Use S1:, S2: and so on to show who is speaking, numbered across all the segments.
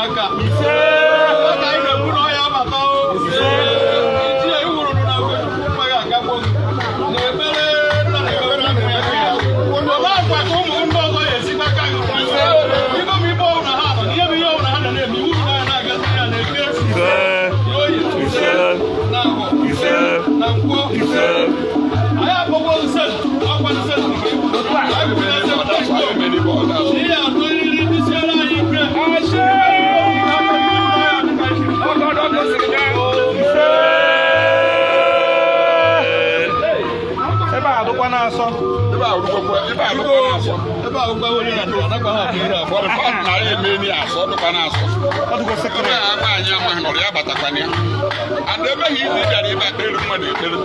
S1: aka aka anyị na-ekwu na ọya abata itinye iwuru na mmaghị agagbo na-ekpere nna na-ekpere obe akwa ka ụmụ ndị ọzọ ya esikwa aka ikom ibe ọbụ na ha nọ ihe bụ ihe ọbụ na ha na-eme iwu na ya na-agazi ya na-eke oyi na ahụ na nkwọ anyị akpọgbo nse ọkwa nse ihe atụ iri ndị siere anyị ike ebe a dụkwa na-asọ ebe a ụgwọ onye na ndụrụ anakwa ha iri abụọ narị emeni asọ dụkwa na-asọ onye agba anyị amaghị nọrọ ya batakwana ya and ebeghị izi bịara ibe akpere mmadụ ekpere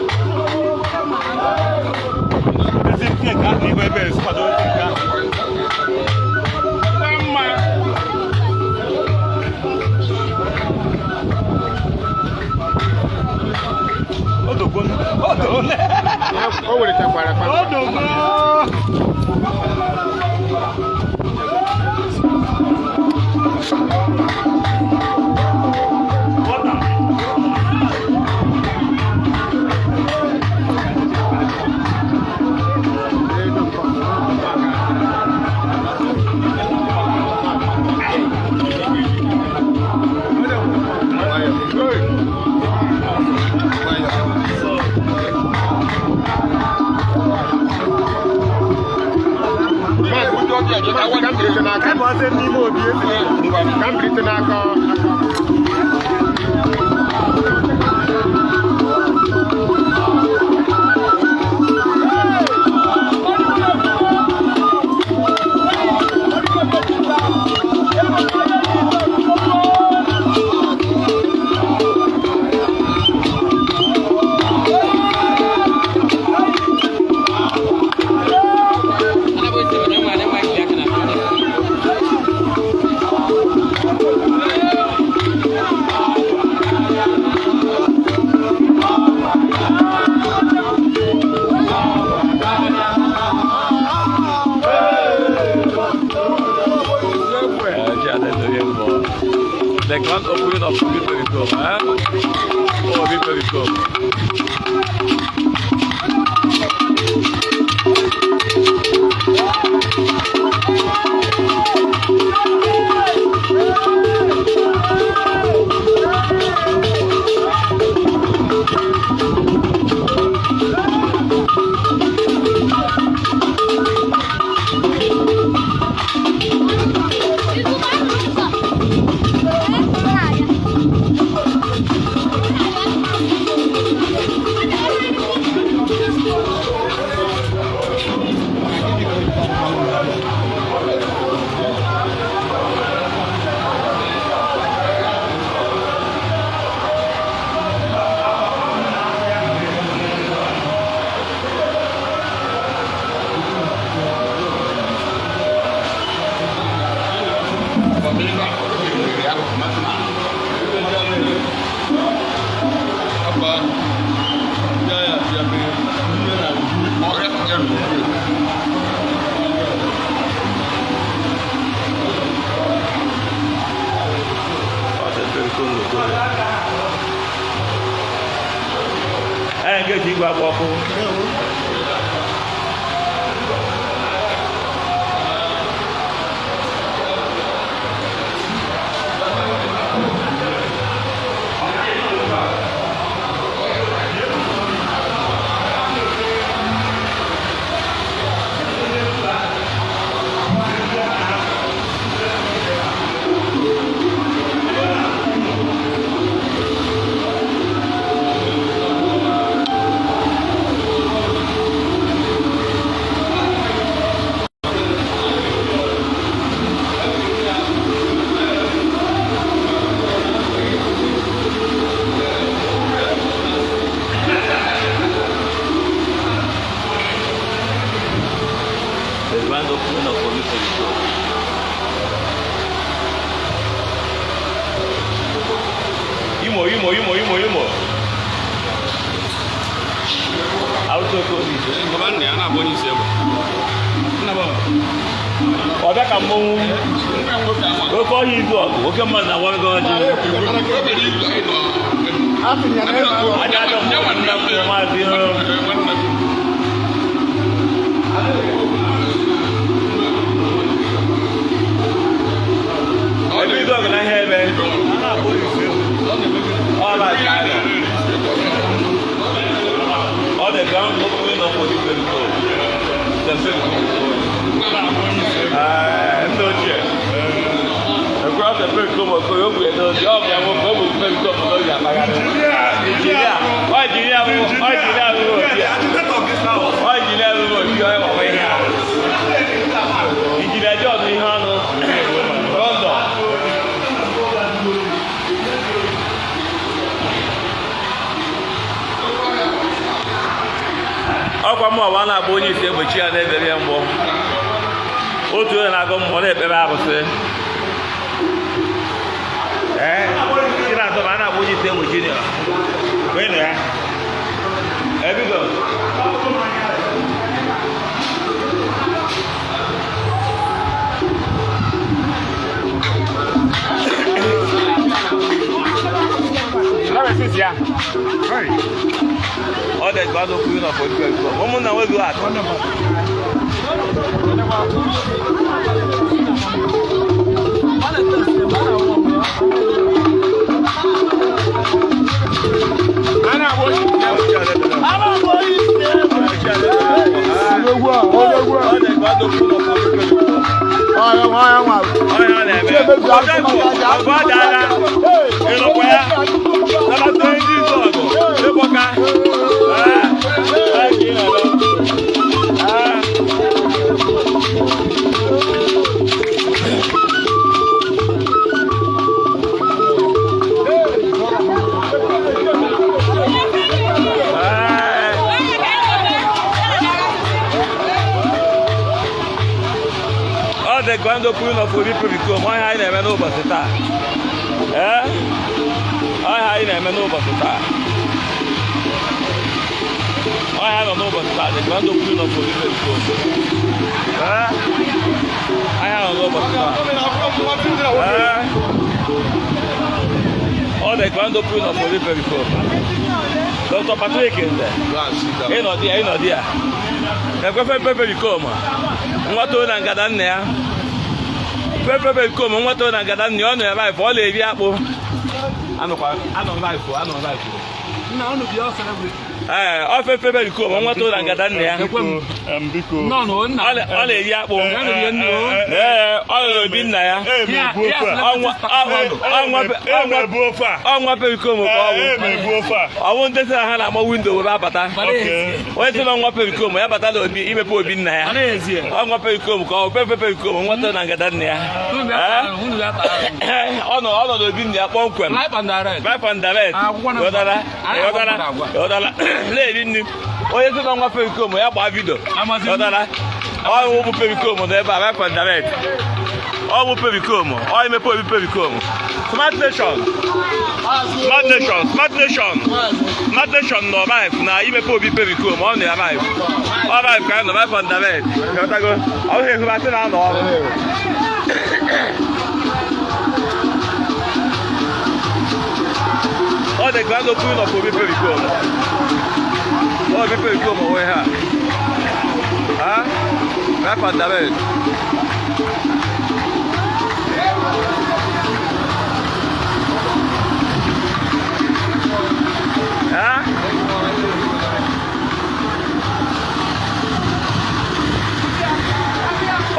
S2: The grand opening of Victoricom, eh? Oh, Victoricom. Get you back off. Imo. Auto ko ni. Ko ban ne ana boni se. Na ba. ọbịa ka mmọnwụ oke ọhịa izu ọgụ oke mmadụ na-agwa gị ọjị aja ajọ nna m maazị ebe izu ọgụ na ihe ebe all the ground opening up for the people. The same. No chair. Across the people come up, go with the job. I will go with the people. Engineer. Why engineer? Why engineer? Why engineer? Engineer job ni hano. Rondo. Ọkwa mụ ọwa na-abụ onye isi egbochi ya na-ebere ya mgbọ otu onye na-agụ mmụọ na-ekpere arụsị ị na-atọ ma a na-abụ onye isi egbochi ya onye na ya ebido all the God of you for you. Woman na we go at. Quando Queen of Olipo become my high name and over the time. I high name and over the time. I have an over the time. The Quando Queen of Olipo become. I have an over the time. All the Quando Queen of Olipo become. Dr. Patrick is there. Ain't not there, ain't not there. The Prophet Pepe become. What to Nangadan there? Pepe come and what on a gadan yon life all a yapo. I don't like for no, no, be also. I Pepe come and what on a gadan there. No, all a yapo. All been there. I won't tell her I'm a window without Bata. When you don't want to come, but I don't be even poor been there. I'm not very come, call Pepe come and what on a gadan there. Oh no, all of the been there. Life on the red. Lady, oh, you don't want to come. I have a video. I will pay come on the back on the red. I will pay come. I may pay come. Smart nation. Smart nation. Smart nation. Smart nation. No life. Now you may pay come on the life. All right, kind of life on the red. I'll hear about it now. All the grand opening of Obi Pericom. Obi Pericom away here. Huh? Right on the red. Huh?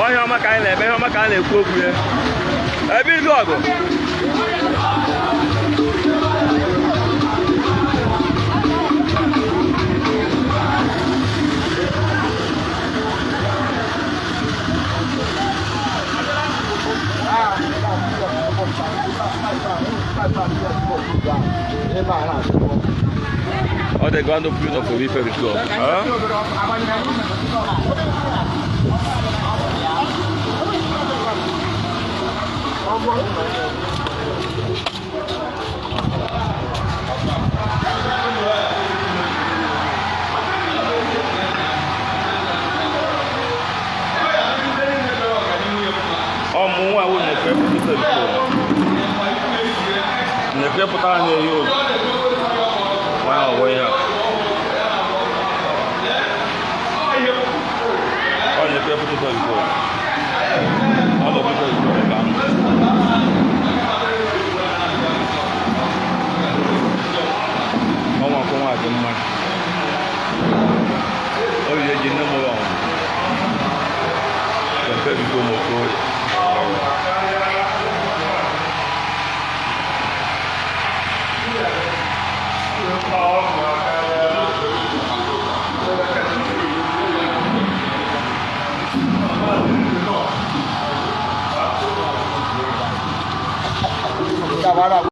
S2: Oh, you're my kind of, you're my kind of cook here. A big dog. Oh, they're going to put up a repair with go. Huh? nke pụtara na-ehi ozu onye ọgbọ ihe a ọ na-ekwe pụta biko ọ na-ekwe biko ebe ahụ ọnwa akwụnwa dị mma o yi eji nne mụrụ ọnwụ mpe biko mokoye
S1: Tá, vai lá.